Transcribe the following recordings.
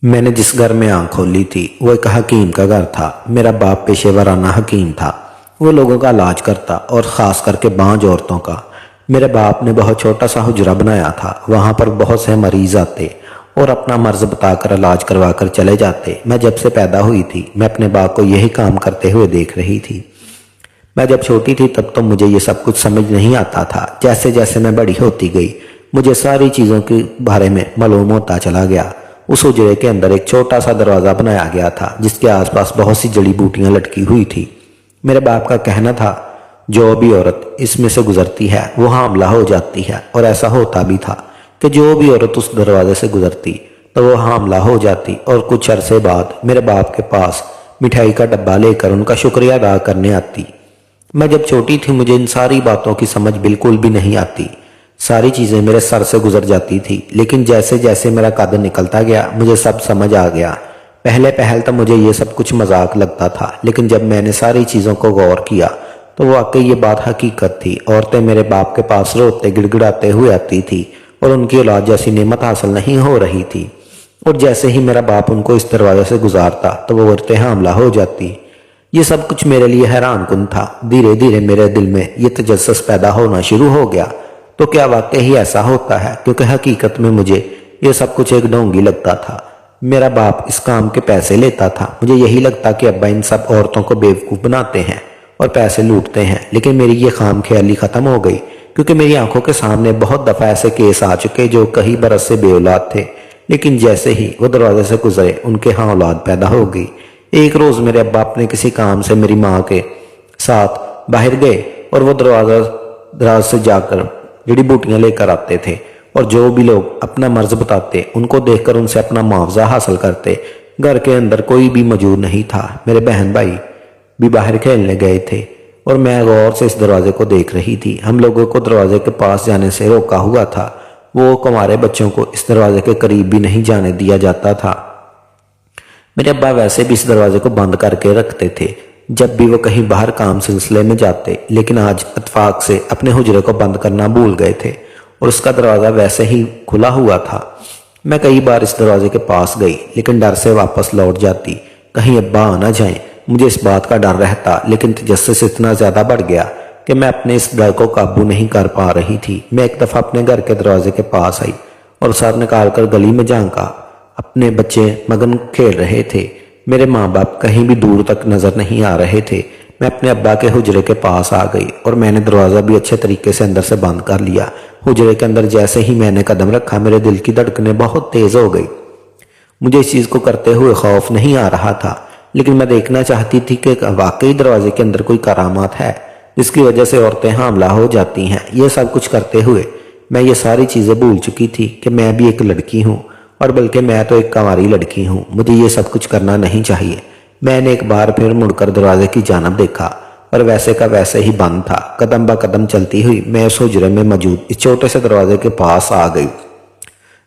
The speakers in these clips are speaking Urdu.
میں نے جس گھر میں آنکھ کھولی تھی وہ ایک حکیم کا گھر تھا۔ میرا باپ پیشہ ورانہ حکیم تھا۔ وہ لوگوں کا علاج کرتا اور خاص کر کے بانجھ عورتوں کا۔ میرے باپ نے بہت چھوٹا سا حجرہ بنایا تھا۔ وہاں پر بہت سے مریض آتے اور اپنا مرض بتا کر علاج کروا کر چلے جاتے۔ میں جب سے پیدا ہوئی تھی میں اپنے باپ کو یہی کام کرتے ہوئے دیکھ رہی تھی۔ میں جب چھوٹی تھی تب تو مجھے یہ سب کچھ سمجھ نہیں آتا تھا۔ جیسے جیسے میں بڑی ہوتی گئی مجھے ساری چیزوں کے بارے میں معلوم ہوتا چلا گیا۔ اس حجرے کے اندر ایک چھوٹا سا دروازہ بنایا گیا تھا جس کے آس پاس بہت سی جڑی بوٹیاں لٹکی ہوئی تھی۔ میرے باپ کا کہنا تھا جو بھی عورت اس میں سے گزرتی ہے وہ حاملہ ہو جاتی ہے، اور ایسا ہوتا بھی تھا کہ جو بھی عورت اس دروازے سے گزرتی تو وہ حاملہ ہو جاتی اور کچھ عرصے بعد میرے باپ کے پاس مٹھائی کا ڈبہ لے کر ان کا شکریہ ادا کرنے آتی۔ میں جب چھوٹی تھی مجھے ان ساری باتوں کی سمجھ بالکل بھی نہیں آتی۔ ساری چیزیں میرے سر سے گزر جاتی تھی، لیکن جیسے جیسے میرا قد نکلتا گیا مجھے سب سمجھ آ گیا۔ پہلے تو مجھے یہ سب کچھ مذاق لگتا تھا، لیکن جب میں نے ساری چیزوں کو غور کیا تو واقعی یہ بات حقیقت تھی۔ عورتیں میرے باپ کے پاس روتے گڑ گڑاتے ہوئے آتی تھی اور ان کی اولاد جیسی نعمت حاصل نہیں ہو رہی تھی، اور جیسے ہی میرا باپ ان کو اس دروازے سے گزارتا تو وہ عورتیں حاملہ ہو جاتی۔ یہ سب کچھ میرے لیے حیران کن تھا۔ دھیرے دھیرے میرے دل میں یہ تجسس پیدا ہونا شروع ہو گیا، تو کیا واقعی ہی ایسا ہوتا ہے؟ کیونکہ حقیقت میں مجھے یہ سب کچھ ایک ڈھونگی لگتا تھا۔ میرا باپ اس کام کے پیسے لیتا تھا۔ مجھے یہی لگتا کہ ابا ان سب عورتوں کو بیوقوف بناتے ہیں اور پیسے لوٹتے ہیں، لیکن میری یہ خام خیالی ختم ہو گئی، کیونکہ میری آنکھوں کے سامنے بہت دفعہ ایسے کیس آ چکے جو کئی برس سے بے اولاد تھے، لیکن جیسے ہی وہ دروازے سے گزرے ان کے ہاں اولاد پیدا ہو گئی۔ ایک روز میرے ابا اپنے کسی کام سے میری ماں کے ساتھ باہر گئے اور وہ دراز سے جا کر جڑی بوٹیاں لے کر آتے تھے، اور جو بھی لوگ اپنا مرض بتاتے ان کو دیکھ کر ان سے اپنا معاوضہ حاصل کرتے۔ گھر کے اندر کوئی بھی موجود نہیں تھا۔ میرے بہن بھائی بھی باہر کھیلنے گئے تھے اور میں غور سے اس دروازے کو دیکھ رہی تھی۔ ہم لوگوں کو دروازے کے پاس جانے سے روکا ہوا تھا۔ وہ کنوارے بچوں کو اس دروازے کے قریب بھی نہیں جانے دیا جاتا تھا۔ میرے ابا ویسے بھی اس دروازے کو بند کر کے رکھتے تھے جب بھی وہ کہیں باہر کام سلسلے میں جاتے، لیکن آج اتفاق سے اپنے حجرے کو بند کرنا بھول گئے تھے اور اس کا دروازہ ویسے ہی کھلا ہوا تھا۔ میں کئی بار اس دروازے کے پاس گئی، لیکن ڈر سے واپس لوٹ جاتی، کہیں ابا آ نہ جائیں۔ مجھے اس بات کا ڈر رہتا، لیکن تجسس اتنا زیادہ بڑھ گیا کہ میں اپنے اس ڈر کو قابو نہیں کر پا رہی تھی۔ میں ایک دفعہ اپنے گھر کے دروازے کے پاس آئی اور سر نکال کر گلی میں جھانکا۔ اپنے بچے مگن کھیل رہے تھے۔ میرے ماں باپ کہیں بھی دور تک نظر نہیں آ رہے تھے۔ میں اپنے ابا کے حجرے کے پاس آ گئی اور میں نے دروازہ بھی اچھے طریقے سے اندر سے بند کر لیا۔ حجرے کے اندر جیسے ہی میں نے قدم رکھا میرے دل کی دھڑکنیں بہت تیز ہو گئی۔ مجھے اس چیز کو کرتے ہوئے خوف نہیں آ رہا تھا، لیکن میں دیکھنا چاہتی تھی کہ واقعی دروازے کے اندر کوئی کرامات ہے جس کی وجہ سے عورتیں حاملہ ہو جاتی ہیں۔ یہ سب کچھ کرتے ہوئے میں یہ ساری چیزیں بھول چکی تھی کہ میں بھی ایک لڑکی ہوں، اور بلکہ میں تو ایک کنواری لڑکی ہوں۔ مجھے یہ سب کچھ کرنا نہیں چاہیے۔ میں نے ایک بار پھر مڑ کر دروازے کی جانب دیکھا اور ویسے کا ویسے ہی بند تھا۔ قدم با قدم چلتی ہوئی میں اس حجرے میں موجود اس چھوٹے سے دروازے کے پاس آ گئی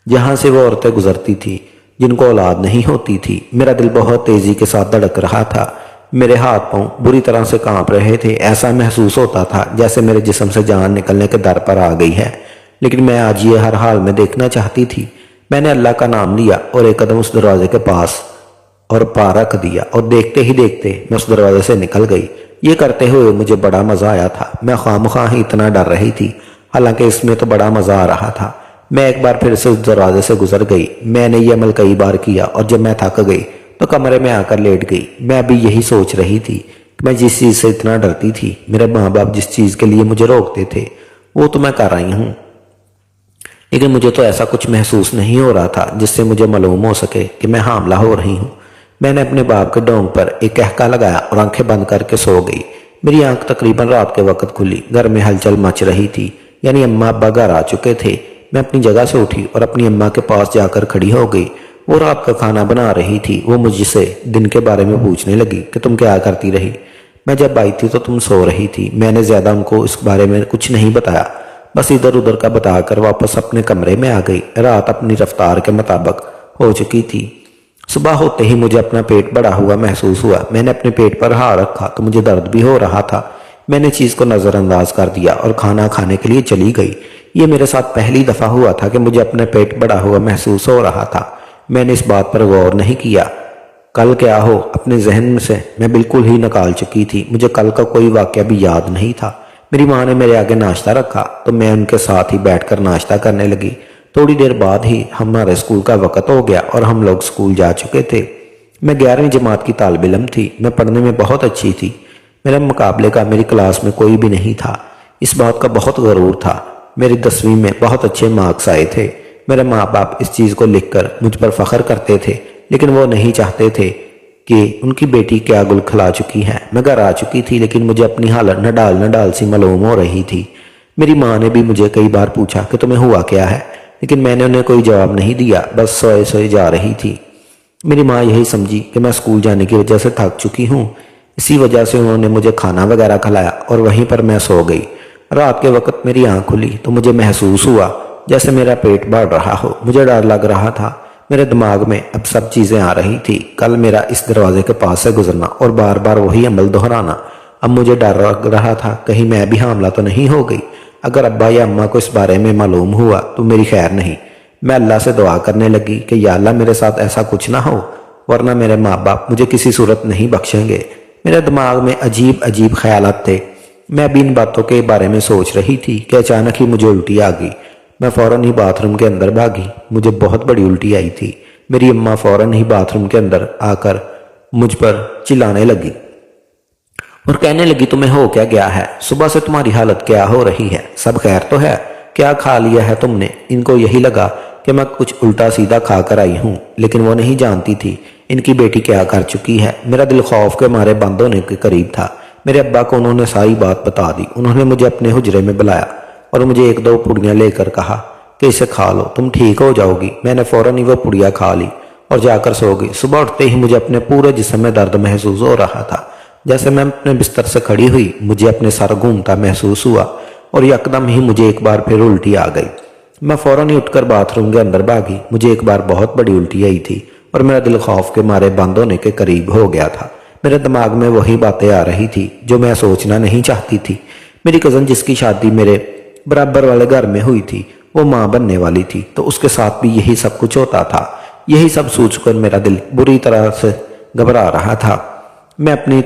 جہاں سے وہ عورتیں گزرتی تھی جن کو اولاد نہیں ہوتی تھی۔ میرا دل بہت تیزی کے ساتھ دھڑک رہا تھا۔ میرے ہاتھ پاؤں بری طرح سے کانپ رہے تھے۔ ایسا محسوس ہوتا تھا جیسے میرے جسم سے جان نکلنے کے در پر آ گئی ہے، لیکن میں آج یہ ہر حال میں دیکھنا چاہتی تھی۔ میں نے اللہ کا نام لیا اور ایک قدم اس دروازے کے پاس اور پا رکھ دیا، اور دیکھتے ہی دیکھتے میں اس دروازے سے نکل گئی۔ یہ کرتے ہوئے مجھے بڑا مزہ آیا تھا۔ میں خواہ ہی اتنا ڈر رہی تھی، حالانکہ اس میں تو بڑا مزہ آ رہا تھا۔ میں ایک بار پھر سے اس دروازے سے گزر گئی۔ میں نے یہ عمل کئی بار کیا، اور جب میں تھک گئی تو کمرے میں آ کر لیٹ گئی۔ میں ابھی یہی سوچ رہی تھی کہ میں جس چیز سے اتنا ڈرتی تھی، میرے ماں باپ جس چیز کے لیے مجھے روکتے تھے، وہ تو میں کر رہی ہوں، لیکن مجھے تو ایسا کچھ محسوس نہیں ہو رہا تھا جس سے مجھے معلوم ہو سکے کہ میں حاملہ ہو رہی ہوں۔ میں نے اپنے باپ کے ڈونگ پر ایک کہکا لگایا اور آنکھیں بند کر کے سو گئی۔ میری آنکھ تقریباً رات کے وقت کھلی۔ گھر میں ہلچل مچ رہی تھی، یعنی اماں ابا گھر آ چکے تھے۔ میں اپنی جگہ سے اٹھی اور اپنی اماں کے پاس جا کر کھڑی ہو گئی۔ وہ رات کا کھانا بنا رہی تھی۔ وہ مجھ سے دن کے بارے میں پوچھنے لگی کہ تم کیا کرتی رہی؟ میں جب آئی تھی تو تم سو رہی تھی۔ میں نے زیادہ ان کو اس بارے میں کچھ نہیں بتایا، بس ادھر ادھر کا بتا کر واپس اپنے کمرے میں آ گئی۔ رات اپنی رفتار کے مطابق ہو چکی تھی۔ صبح ہوتے ہی مجھے اپنا پیٹ بڑا ہوا محسوس ہوا۔ میں نے اپنے پیٹ پر ہاتھ رکھا تو مجھے درد بھی ہو رہا تھا۔ میں نے چیز کو نظر انداز کر دیا اور کھانا کھانے کے لیے چلی گئی۔ یہ میرے ساتھ پہلی دفعہ ہوا تھا کہ مجھے اپنے پیٹ بڑا ہوا محسوس ہو رہا تھا۔ میں نے اس بات پر غور نہیں کیا۔ کل کیا ہو اپنے ذہن سے میں بالکل ہی نکال چکی تھی۔ مجھے کل کا کوئی واقعہ بھی یاد نہیں تھا۔ میری ماں نے میرے آگے ناشتہ رکھا تو میں ان کے ساتھ ہی بیٹھ کر ناشتہ کرنے لگی۔ تھوڑی دیر بعد ہی ہمارے اسکول کا وقت ہو گیا اور ہم لوگ اسکول جا چکے تھے۔ میں 11ویں جماعت کی طالب علم تھی۔ میں پڑھنے میں بہت اچھی تھی۔ میرے مقابلے کا میری کلاس میں کوئی بھی نہیں تھا۔ اس بات کا بہت غرور تھا۔ میری 10ویں میں بہت اچھے مارکس آئے تھے۔ میرے ماں باپ اس چیز کو لکھ کر مجھ پر فخر کرتے تھے، لیکن وہ نہیں چاہتے تھے کہ ان کی بیٹی کیا گل کھلا چکی ہے۔ میں گھر آ چکی تھی، لیکن مجھے اپنی حالت نہ ڈال سی معلوم ہو رہی تھی۔ میری ماں نے بھی مجھے کئی بار پوچھا کہ تمہیں ہوا کیا ہے، لیکن میں نے انہیں کوئی جواب نہیں دیا، بس سوئے سوئے جا رہی تھی۔ میری ماں یہی سمجھی کہ میں اسکول جانے کی وجہ سے تھک چکی ہوں، اسی وجہ سے انہوں نے مجھے کھانا وغیرہ کھلایا اور وہیں پر میں سو گئی۔ رات کے وقت میری آنکھ کھلی تو مجھے محسوس ہوا جیسے میرا پیٹ بڑھ رہا ہو۔ مجھے ڈر لگ رہا تھا۔ میرے دماغ میں اب سب چیزیں آ رہی تھی، کل میرا اس دروازے کے پاس سے گزرنا اور بار بار وہی عمل دہرانا۔ اب مجھے ڈر لگ رہا تھا کہیں میں بھی حاملہ تو نہیں ہو گئی۔ اگر ابا یا اماں کو اس بارے میں معلوم ہوا تو میری خیر نہیں۔ میں اللہ سے دعا کرنے لگی کہ یا اللہ میرے ساتھ ایسا کچھ نہ ہو، ورنہ میرے ماں باپ مجھے کسی صورت نہیں بخشیں گے۔ میرے دماغ میں عجیب عجیب خیالات تھے۔ میں ابھی ان باتوں کے بارے میں سوچ رہی تھی کہ اچانک ہی مجھے الٹی آ گئی۔ میں فوراً ہی باتھ روم کے اندر بھاگی۔ مجھے بہت بڑی الٹی آئی تھی۔ میری اماں فوراً ہی باتھ روم کے اندر آ کر مجھ پر چلانے لگی اور کہنے لگی تمہیں ہو کیا گیا ہے؟ صبح سے تمہاری حالت کیا ہو رہی ہے؟ سب خیر تو ہے؟ کیا کھا لیا ہے تم نے؟ ان کو یہی لگا کہ میں کچھ الٹا سیدھا کھا کر آئی ہوں، لیکن وہ نہیں جانتی تھی ان کی بیٹی کیا کر چکی ہے۔ میرا دل خوف کے مارے بند ہونے کے قریب تھا۔ میرے ابا کو انہوں نے ساری بات بتا دی۔ انہوں نے مجھے اپنے حجرے میں بلایا اور مجھے 1-2 پوڑیاں لے کر کہا کہ اسے کھا لو، تم ٹھیک ہو جاؤ گی۔ میں نے فوراً ہی وہ پوڑیاں کھا لی اور جا کر سو گئی۔ صبح اٹھتے ہی مجھے اپنے پورے جسم میں درد محسوس ہو رہا تھا۔ جیسے میں اپنے بستر سے کھڑی ہوئی مجھے اپنے سر گھومتا محسوس ہوا اور یکدم ہی مجھے ایک بار پھر الٹی آ گئی۔ میں فوراً ہی اٹھ کر باتھ روم کے اندر بھاگی۔ مجھے ایک بار بہت بڑی الٹی آئی تھی اور میرا دل خوف کے مارے بند ہونے کے قریب ہو گیا تھا۔ میرے دماغ میں وہی باتیں آ رہی تھی جو میں سوچنا نہیں چاہتی تھی۔ میری کزن جس کی شادی میرے برابر والے گھر میں ہوئی تھی وہ ماں بننے والی تھی، تو اس کے ساتھ بھی یہی سب کچھ ہوتا تھا۔ یہی سب سوچ کر میرا دل بری طرح سے گھبرا رہا تھا۔ میں اپنی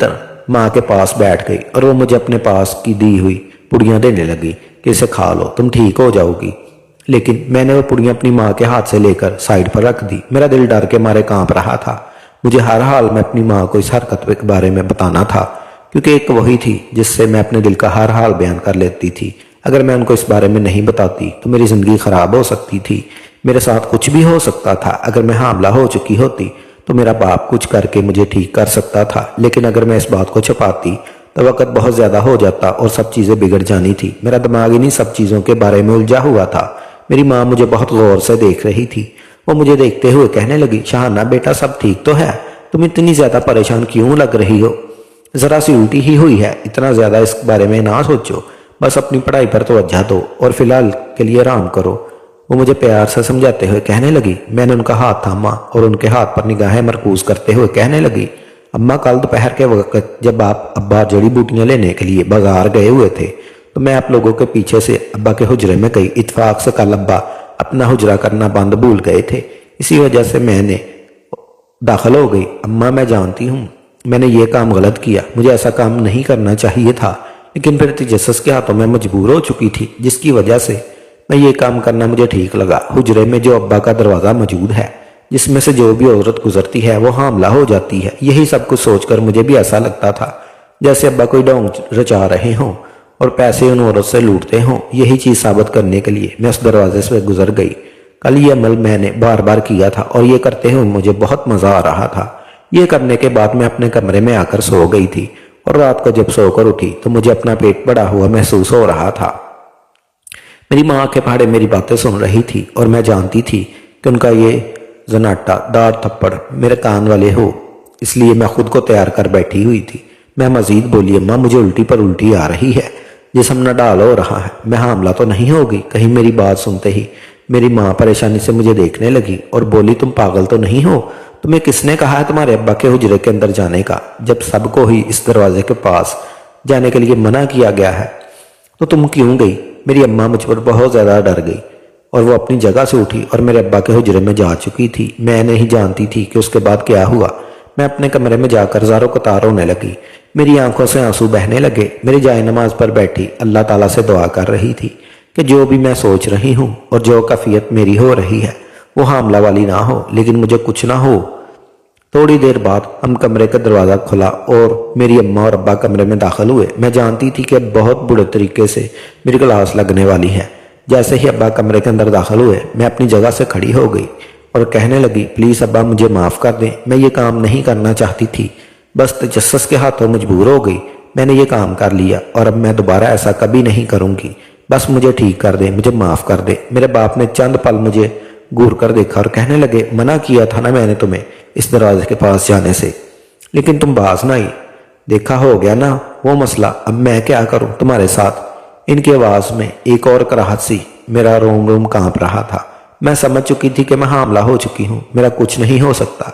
ماں کے پاس بیٹھ گئی اور وہ مجھے اپنے پاس کی دی ہوئی پڑیاں دینے لگی کہ اسے کھا لو، تم ٹھیک ہو جاؤ گی۔ لیکن میں نے وہ پڑیاں اپنی ماں کے ہاتھ سے لے کر سائڈ پر رکھ دی۔ میرا دل ڈر کے مارے کانپ رہا تھا۔ مجھے ہر حال میں اپنی ماں کو اس حرکت کے بارے میں بتانا تھا، کیونکہ ایک وہی تھی جس سے میں اپنے دل کا ہر حال بیان کر لیتی تھی۔ اگر میں ان کو اس بارے میں نہیں بتاتی تو میری زندگی خراب ہو سکتی تھی، میرے ساتھ کچھ بھی ہو سکتا تھا۔ اگر میں حاملہ ہو چکی ہوتی تو میرا باپ کچھ کر کے مجھے ٹھیک کر سکتا تھا، لیکن اگر میں اس بات کو چھپاتی تو وقت بہت زیادہ ہو جاتا اور سب چیزیں بگڑ جانی تھی۔ میرا دماغ انہی سب چیزوں کے بارے میں الجھا ہوا تھا۔ میری ماں مجھے بہت غور سے دیکھ رہی تھی۔ وہ مجھے دیکھتے ہوئے کہنے لگی، شاہانہ بیٹا سب ٹھیک تو ہے؟ تم اتنی زیادہ پریشان کیوں لگ رہی ہو؟ ذرا سی الٹی ہی ہوئی ہے، اتنا زیادہ اس بارے میں نہ سوچو، بس اپنی پڑھائی پر توجہ دو اور فی الحال کے لیے آرام کرو۔ وہ مجھے پیار سے سمجھاتے ہوئے کہنے لگی۔ میں نے ان کا ہاتھ تھاما اور ان کے ہاتھ پر نگاہیں مرکوز کرتے ہوئے کہنے لگی، اماں کل دوپہر کے وقت جب ابا جڑی بوٹیاں لینے کے لیے بازار گئے ہوئے تھے تو میں آپ لوگوں کے پیچھے سے ابا کے حجرے میں گئی۔ اتفاق سے کل ابا اپنا حجرہ کرنا بند بھول گئے تھے، اسی وجہ سے میں نے داخل ہو گئی۔ اماں میں جانتی ہوں میں نے یہ کام غلط کیا، مجھے ایسا کام نہیں کرنا چاہیے تھا، لیکن پھر تجسس کے ہاتھوں میں مجبور ہو چکی تھی، جس کی وجہ سے میں یہ کام کرنا مجھے ٹھیک لگا۔ حجرے میں جو ابا کا دروازہ موجود ہے جس میں سے جو بھی عورت گزرتی ہے وہ حاملہ ہو جاتی ہے، یہی سب کچھ سوچ کر مجھے بھی ایسا لگتا تھا جیسے ابا کوئی ڈھونگ رچا رہے ہوں اور پیسے ان عورت سے لوٹتے ہوں۔ یہی چیز ثابت کرنے کے لیے میں اس دروازے سے گزر گئی۔ کل یہ عمل میں نے بار بار کیا تھا اور یہ کرتے ہوئے مجھے بہت مزہ آ رہا تھا۔ یہ کرنے کے بعد میں اپنے کمرے میں آ کر سو گئی تھی اور رات کو جب سو کر اٹھی تو مجھے اپنا پیٹ بڑا ہوا محسوس ہو رہا تھا۔ میری ماں آنکھیں پھاڑے میری باتیں سن رہی تھی اور میں جانتی تھی کہ ان کا یہ زناٹا دار تھپڑ میرے کان والے ہو، اس لیے میں خود کو تیار کر بیٹھی ہوئی تھی۔ میں مزید بولی، اماں مجھے الٹی پر الٹی آ رہی ہے، جسم نہ ڈال ہو رہا ہے، میں حاملہ تو نہیں ہوگی کہیں؟ میری بات سنتے ہی میری ماں پریشانی سے مجھے دیکھنے لگی اور بولی، تم پاگل تو نہیں ہو؟ تمہیں کس نے کہا ہے تمہارے ابا کے حجرے کے اندر جانے کا؟ جب سب کو ہی اس دروازے کے پاس جانے کے لیے منع کیا گیا ہے تو تم کیوں گئی؟ میری اماں مجھ پر بہت زیادہ ڈر گئی۔ اور وہ اپنی جگہ سے اٹھی اور میرے ابا کے حجرے میں جا چکی تھی۔ میں نہیں جانتی تھی کہ اس کے بعد کیا ہوا۔ میں اپنے کمرے میں جا کر زاروں قطار رونے لگی۔ میری آنکھوں سے آنسو بہنے لگے۔ میری جائے نماز پر بیٹھی اللہ تعالیٰ سے دعا کر رہی تھی کہ جو بھی میں سوچ رہی ہوں اور جو کیفیت میری ہو رہی ہے وہ حاملہ والی نہ ہو، لیکن مجھے کچھ نہ ہو۔ تھوڑی دیر بعد ہم کمرے کا دروازہ کھلا اور میری اماں اور ابا کمرے میں داخل ہوئے۔ میں جانتی تھی کہ بہت برے طریقے سے میری کلاس لگنے والی ہے۔ جیسے ہی ابا کمرے کے اندر داخل ہوئے میں اپنی جگہ سے کھڑی ہو گئی اور کہنے لگی، پلیز ابا مجھے معاف کر دیں، میں یہ کام نہیں کرنا چاہتی تھی، بس تجسس کے ہاتھوں مجبور ہو گئی۔ میں نے یہ کام کر لیا اور اب میں دوبارہ ایسا کبھی نہیں کروں گی، بس مجھے ٹھیک کر دیں، مجھے معاف کر دیں۔ میرے باپ نے چند پل مجھے گور کر دیکھا اور کہنے لگے، منع کیا تھا نا میں نے تمہیں اس دروازے کے پاس جانے سے، لیکن تم باز نہ آئی۔ دیکھا ہو گیا نا وہ مسئلہ، اب میں کیا کروں تمہارے ساتھ۔ ان کی آواز میں ایک اور کراہت سی، میرا روم روم کانپ رہا تھا۔ میں سمجھ چکی تھی کہ میں حاملہ ہو چکی ہوں، میرا کچھ نہیں ہو سکتا۔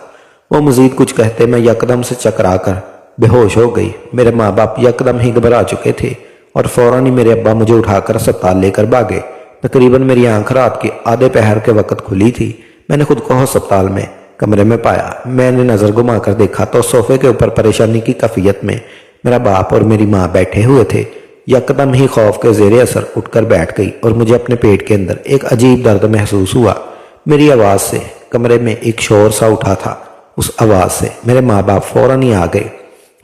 وہ مزید کچھ کہتے میں یکدم سے چکرا کر بے ہوش ہو گئی۔ میرے ماں باپ یکدم ہی گھبرا چکے تھے اور فوراً ہی میرے ابا مجھے اٹھا کر اسپتال لے کر بھاگے۔ تقریباً میری آنکھ رات کے آدھے پہر کے وقت کھلی تھی۔ میں نے خود کو ہسپتال میں کمرے میں پایا۔ میں نے نظر گھما کر دیکھا تو صوفے کے اوپر پریشانی کی کیفیت میں میرا باپ اور میری ماں بیٹھے ہوئے تھے۔ یکدم ہی خوف کے زیر اثر اٹھ کر بیٹھ گئی اور مجھے اپنے پیٹ کے اندر ایک عجیب درد محسوس ہوا۔ میری آواز سے کمرے میں ایک شور سا اٹھا تھا۔ اس آواز سے میرے ماں باپ فوراً ہی آ گئے۔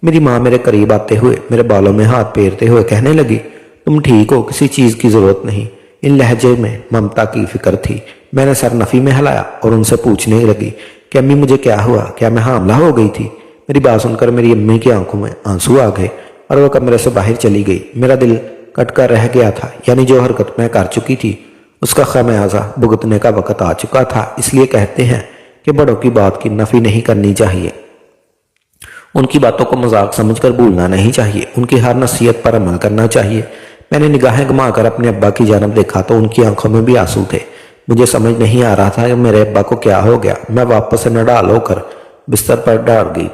میری ماں میرے قریب آتے ہوئے میرے بالوں میں ہاتھ پھیرتے ہوئے کہنے لگی، تم ٹھیک ہو، کسی چیز کی ضرورت نہیں۔ ان لہجے میں ممتا کی فکر تھی۔ میں نے سر نفی میں ہلایا اور ان سے پوچھنے لگی کہ امی مجھے کیا ہوا، کیا میں حاملہ ہو گئی تھی؟ میری بات سن کر میری امی کی آنکھوں میں آنسو آ گئے اور وہ کمرے سے باہر چلی گئی۔ میرا دل کٹ کر رہ گیا تھا، یعنی جو حرکت میں کر چکی تھی اس کا خمیازہ بھگتنے کا وقت آ چکا تھا۔ اس لیے کہتے ہیں کہ بڑوں کی بات کی نفی نہیں کرنی چاہیے، ان کی باتوں کو مذاق سمجھ کر بھولنا نہیں چاہیے، ان کی ہر نصیحت پر عمل کرنا چاہیے۔ میں نے نگاہیں گھما کر اپنے ابا کی جانب دیکھا تو ان کی آنکھوں میں بھی آنسو تھے۔ مجھے سمجھ نہیں آ رہا تھا کہ میرے ابا کو کیا ہو گیا۔ میں واپس سے نڈال ہو کر بستر پر ڈال گئی۔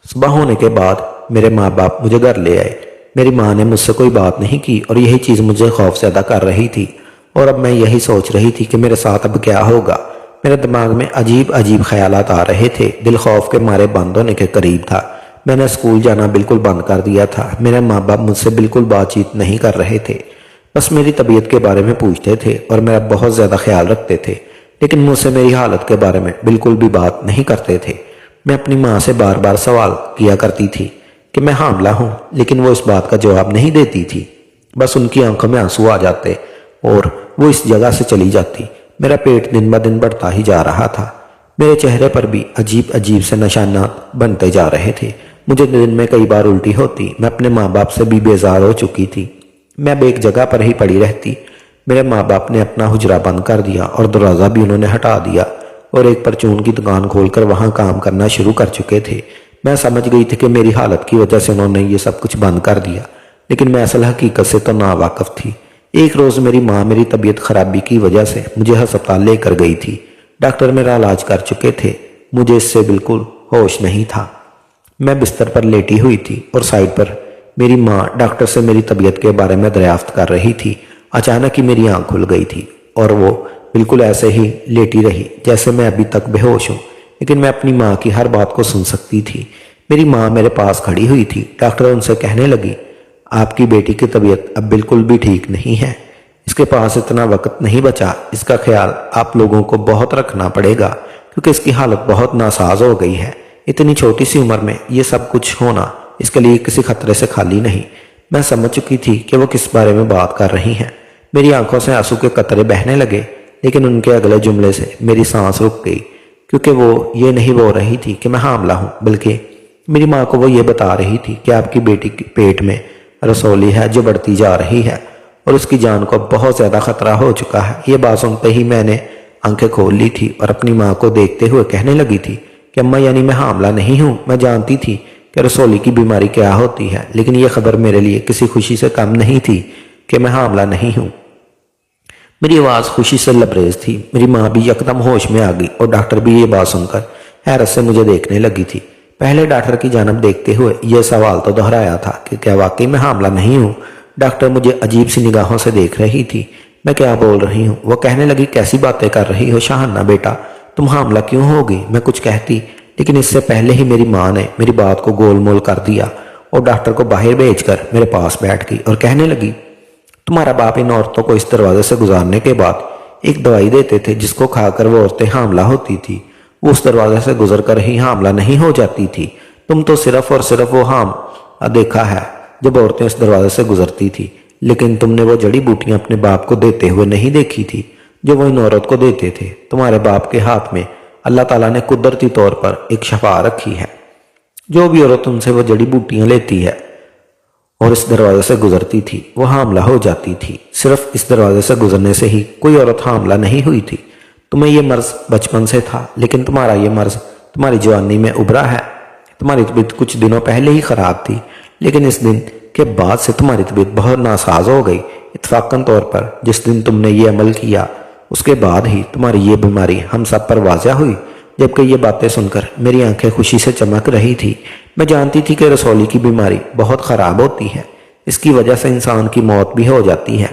صبح ہونے کے بعد میرے ماں باپ مجھے گھر لے آئے۔ میری ماں نے مجھ سے کوئی بات نہیں کی اور یہی چیز مجھے خوف زدہ کر رہی تھی، اور اب میں یہی سوچ رہی تھی کہ میرے ساتھ اب کیا ہوگا۔ میرے دماغ میں عجیب عجیب خیالات آ رہے تھے۔ دل خوف کے مارے بند ہونے کے قریب تھا۔ میں نے اسکول جانا بالکل بند کر دیا تھا۔ میرے ماں باپ مجھ سے بالکل بات چیت نہیں کر رہے تھے، بس میری طبیعت کے بارے میں پوچھتے تھے اور میرا بہت زیادہ خیال رکھتے تھے، لیکن مجھ سے میری حالت کے بارے میں بالکل بھی بات نہیں کرتے تھے۔ میں اپنی ماں سے بار بار سوال کیا کرتی تھی کہ میں حاملہ ہوں، لیکن وہ اس بات کا جواب نہیں دیتی تھی۔ بس ان کی آنکھوں میں آنسو آ جاتے اور وہ اس جگہ سے چلی جاتی۔ میرا پیٹ دن بہ دن بڑھتا ہی جا رہا تھا۔ میرے چہرے پر بھی عجیب عجیب سے نشانات بنتے جا رہے تھے۔ مجھے دن میں کئی بار الٹی ہوتی۔ میں اپنے ماں باپ سے بھی بیزار ہو چکی تھی۔ میں اب ایک جگہ پر ہی پڑی رہتی۔ میرے ماں باپ نے اپنا حجرہ بند کر دیا اور دروازہ بھی انہوں نے ہٹا دیا اور ایک پرچون کی دکان کھول کر وہاں کام کرنا شروع کر چکے تھے۔ میں سمجھ گئی تھی کہ میری حالت کی وجہ سے انہوں نے یہ سب کچھ بند کر دیا، لیکن میں اصل حقیقت سے تو ناواقف تھی۔ ایک روز میری ماں میری طبیعت خرابی کی وجہ سے مجھے ہسپتال لے کر گئی تھی۔ ڈاکٹر میرا علاج کر چکے تھے، مجھے اس سے بالکل ہوش نہیں تھا۔ میں بستر پر لیٹی ہوئی تھی اور سائڈ پر میری ماں ڈاکٹر سے میری طبیعت کے بارے میں دریافت کر رہی تھی۔ اچانک ہی میری آنکھ کھل گئی تھی اور وہ بالکل ایسے ہی لیٹی رہی جیسے میں ابھی تک بے ہوش ہوں، لیکن میں اپنی ماں کی ہر بات کو سن سکتی تھی۔ میری ماں میرے پاس کھڑی ہوئی تھی۔ ڈاکٹر ان سے کہنے لگی، آپ کی بیٹی کی طبیعت اب بالکل بھی ٹھیک نہیں ہے، اس کے پاس اتنا وقت نہیں بچا، اس کا خیال آپ لوگوں کو بہت رکھنا پڑے گا کیونکہ اس کی حالت بہت ناساز ہو گئی ہے۔ اتنی چھوٹی سی عمر میں یہ سب کچھ ہونا اس کے لیے کسی خطرے سے خالی نہیں۔ میں سمجھ چکی تھی کہ وہ کس بارے میں بات کر رہی ہیں۔ میری آنکھوں سے آنسو کے قطرے بہنے لگے، لیکن ان کے اگلے جملے سے میری سانس رک گئی، کیونکہ وہ یہ نہیں بول رہی تھی کہ میں حاملہ ہوں، بلکہ میری ماں کو وہ یہ بتا رہی تھی کہ آپ کی بیٹی کے پیٹ میں رسولی ہے جو بڑھتی جا رہی ہے اور اس کی جان کو بہت زیادہ خطرہ ہو چکا ہے۔ یہ بات سنتے ہی میں نے آنکھیں کھول لی تھی اور اپنی ماں کو دیکھتے ہوئے کہنے لگی تھی کہ اماں یعنی میں حاملہ نہیں ہوں۔ میں جانتی تھی کہ رسولی کی بیماری کیا ہوتی ہے، لیکن یہ خبر میرے لیے کسی خوشی سے کم نہیں تھی کہ میں حاملہ نہیں ہوں۔ میری آواز خوشی سے لبریز تھی۔ میری ماں بھی یکدم ہوش میں آ گئی اور ڈاکٹر بھی یہ بات سن کر حیرت سے مجھے دیکھنے لگی تھی۔ پہلے ڈاکٹر کی جانب دیکھتے ہوئے یہ سوال تو دہرایا تھا کہ کیا واقعی میں حاملہ نہیں ہوں۔ ڈاکٹر مجھے عجیب سی نگاہوں سے دیکھ رہی تھی۔ میں کیا بول رہی ہوں؟ وہ کہنے لگی کیسی باتیں کر رہی ہو شاہانہ بیٹا، تم حاملہ کیوں ہوگی؟ میں کچھ کہتی لیکن اس سے پہلے ہی میری ماں نے میری بات کو گول مول کر دیا اور ڈاکٹر کو باہر بھیج کر میرے پاس بیٹھ گئی اور کہنے لگی تمہارا باپ ان عورتوں کو اس دروازے سے گزارنے کے بعد ایک دوائی دیتے تھے جس کو کھا کر وہ عورتیں حاملہ ہوتی تھی، وہ اس دروازے سے گزر کر ہی حاملہ نہیں ہو جاتی تھی۔ تم تو صرف اور صرف وہ دیکھا ہے جب عورتیں اس دروازے سے گزرتی تھی، لیکن تم نے وہ جڑی بوٹیاں اپنے باپ کو دیتے ہوئے نہیں دیکھی تھی جو وہ ان عورت کو دیتے تھے۔ تمہارے باپ کے ہاتھ میں اللہ تعالیٰ نے قدرتی طور پر ایک شفا رکھی ہے، جو بھی عورت ان سے وہ جڑی بوٹیاں لیتی ہے اور اس دروازے سے گزرتی تھی وہ حاملہ ہو جاتی تھی۔ صرف اس دروازے سے گزرنے سے ہی کوئی عورت حاملہ نہیں ہوئی تھی۔ تمہیں یہ مرض بچپن سے تھا، لیکن تمہارا یہ مرض تمہاری جوانی میں ابھرا ہے۔ تمہاری طبیعت کچھ دنوں پہلے ہی خراب تھی، لیکن اس دن کے بعد سے تمہاری طبیعت بہت ناساز ہو گئی۔ اتفاقاً طور پر جس دن تم نے یہ عمل کیا اس کے بعد ہی تمہاری یہ بیماری ہم سب پر واضح ہوئی۔ جبکہ یہ باتیں سن کر میری آنکھیں خوشی سے چمک رہی تھی۔ میں جانتی تھی کہ رسولی کی بیماری بہت خراب ہوتی ہے، اس کی وجہ سے انسان کی موت بھی ہو جاتی ہے،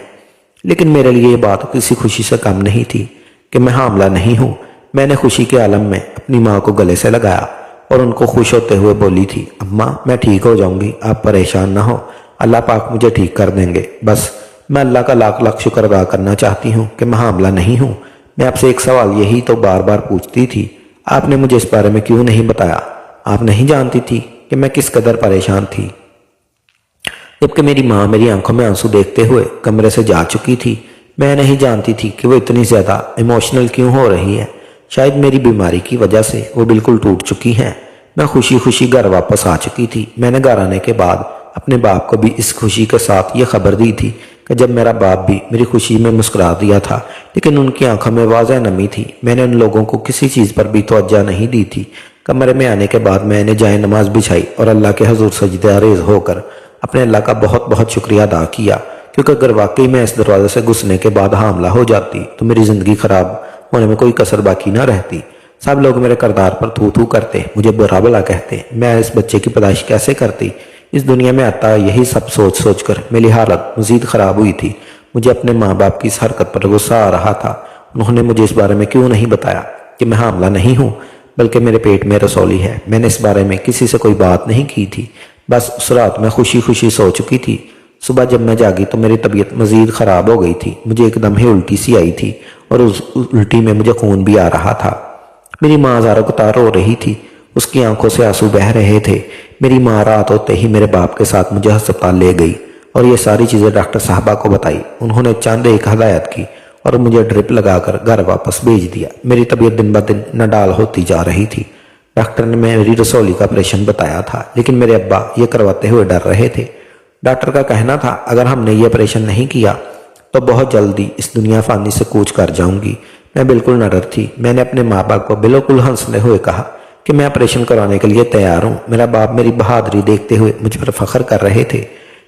لیکن میرے لیے یہ بات کسی خوشی سے کم نہیں تھی کہ میں حاملہ نہیں ہوں۔ میں نے خوشی کے عالم میں اپنی ماں کو گلے سے لگایا اور ان کو خوش ہوتے ہوئے بولی تھی اماں میں ٹھیک ہو جاؤں گی، آپ پریشان نہ ہو، اللہ پاک مجھے ٹھیک کر دیں گے۔ بس میں اللہ کا لاکھ لاکھ شکر ادا کرنا چاہتی ہوں کہ میں حاملہ نہیں ہوں۔ میں آپ سے ایک سوال یہی تو بار بار پوچھتی تھی، آپ نے مجھے اس بارے میں کیوں نہیں بتایا؟ آپ نہیں جانتی تھی کہ میں کس قدر پریشان تھی؟ جبکہ میری ماں میری آنکھوں میں آنسو دیکھتے ہوئے کمرے سے جا چکی تھی، میں نہیں جانتی تھی کہ وہ اتنی زیادہ ایموشنل کیوں ہو رہی ہے۔ شاید میری بیماری کی وجہ سے وہ بالکل ٹوٹ چکی ہیں۔ میں خوشی خوشی گھر واپس آ چکی تھی۔ میں نے گھر آنے کے بعد اپنے باپ کو بھی اس خوشی کے ساتھ یہ خبر دی تھی کہ جب میرا باپ بھی میری خوشی میں مسکرا دیا تھا، لیکن ان کی آنکھوں میں واضح نمی تھی۔ میں نے ان لوگوں کو کسی چیز پر بھی توجہ نہیں دی تھی۔ کمرے میں آنے کے بعد میں نے جائے نماز بچھائی اور اللہ کے حضور سجدہ ریز ہو کر اپنے اللہ کا بہت بہت شکریہ ادا کیا، کیونکہ اگر واقعی میں اس دروازے سے گھسنے کے بعد حاملہ ہو جاتی تو میری زندگی خراب ہونے میں کوئی کسر باقی نہ رہتی۔ سب لوگ میرے کردار پر تھو تھو کرتے، مجھے برا بھلا کہتے۔ میں اس بچے کی پیدائش کیسے کرتی؟ اس دنیا میں آتا یہی سب سوچ سوچ کر میری حالت مزید خراب ہوئی تھی۔ مجھے اپنے ماں باپ کی اس حرکت پر غصہ آ رہا تھا۔ انہوں نے مجھے اس بارے میں کیوں نہیں بتایا کہ میں حاملہ نہیں ہوں بلکہ میرے پیٹ میں رسولی ہے؟ میں نے اس بارے میں کسی سے کوئی بات نہیں کی تھی۔ بس اس رات میں خوشی خوشی سو چکی تھی۔ صبح جب میں جاگی تو میری طبیعت مزید خراب ہو گئی تھی۔ مجھے ایک دم ہی الٹی سی آئی تھی اور اس الٹی میں مجھے خون بھی آ رہا تھا۔ میری ماں زارو کتار ہو رہی تھی، اس کی آنکھوں سے آنسو بہہ رہے تھے۔ میری ماں رات ہوتے ہی میرے باپ کے ساتھ مجھے ہسپتال لے گئی اور یہ ساری چیزیں ڈاکٹر صاحبہ کو بتائی۔ انہوں نے چند ایک ہدایت کی اور مجھے ڈرپ لگا کر گھر واپس بھیج دیا۔ میری طبیعت دن بدن نڈال ہوتی جا رہی تھی۔ ڈاکٹر نے میری رسولی کا آپریشن بتایا تھا، لیکن میرے ابا یہ کرواتے ہوئے ڈر رہے تھے۔ ڈاکٹر کا کہنا تھا اگر ہم نے یہ آپریشن نہیں کیا تو بہت جلدی اس دنیا فانی سے کوچ کر جاؤں گی۔ میں بالکل نہ ڈر تھی۔ میں نے اپنے ماں باپ کو بالکل ہنستے ہوئے کہا کہ میں آپریشن کرانے کے لیے تیار ہوں۔ میرا باپ میری بہادری دیکھتے ہوئے مجھ پر فخر کر رہے تھے،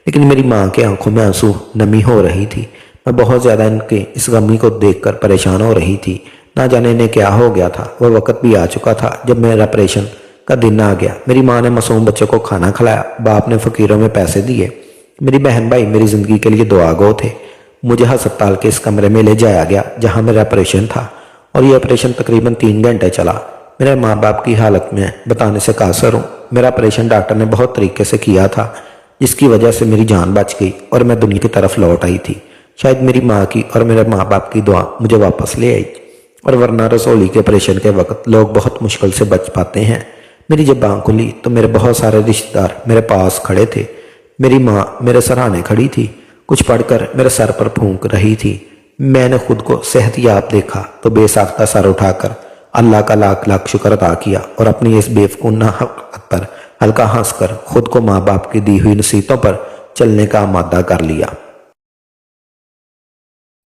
لیکن میری ماں کے آنکھوں میں آنسو نمی ہو رہی تھی۔ میں بہت زیادہ ان کے اس غمی کو دیکھ کر پریشان ہو رہی تھی۔ نہ جانے انہیں کیا ہو گیا تھا۔ وہ وقت بھی آ چکا تھا جب میرا آپریشن کا دن آ گیا۔ میری ماں نے معصوم بچوں کو کھانا کھلایا، باپ نے فقیروں میں پیسے دیے۔ میری بہن بھائی میری زندگی کے لیے دعا گو تھے۔ مجھے ہسپتال کے اس کمرے میں لے جایا گیا جہاں میرا آپریشن تھا، اور یہ آپریشن تقریباً 3 گھنٹے چلا۔ میرے ماں باپ کی حالت میں بتانے سے قاصر ہوں۔ میرا آپریشن ڈاکٹر نے بہت طریقے سے کیا تھا، جس کی وجہ سے میری جان بچ گئی اور میں دنیا کی طرف لوٹ آئی تھی۔ شاید میری ماں کی اور میرے ماں باپ کی دعا مجھے واپس لے آئی، اور ورنہ رسولی کے آپریشن کے وقت لوگ بہت مشکل سے بچ پاتے ہیں۔ میری جب آنکھ کھلی تو میرے بہت سارے رشتہ دار میرے پاس کھڑے تھے۔ میری ماں میرے سرانے کھڑی تھی، کچھ پڑھ کر میرے سر پر پھونک رہی تھی۔ میں نے خود کو صحت یاب دیکھا تو بے ساختہ سر اٹھا کر اللہ کا لاکھ لاکھ شکر ادا کیا اور اپنی اس بے وقوف حرکت پر ہلکا ہنس کر خود کو ماں باپ کی دی ہوئی نصیحتوں پر چلنے کا آمادہ کر لیا۔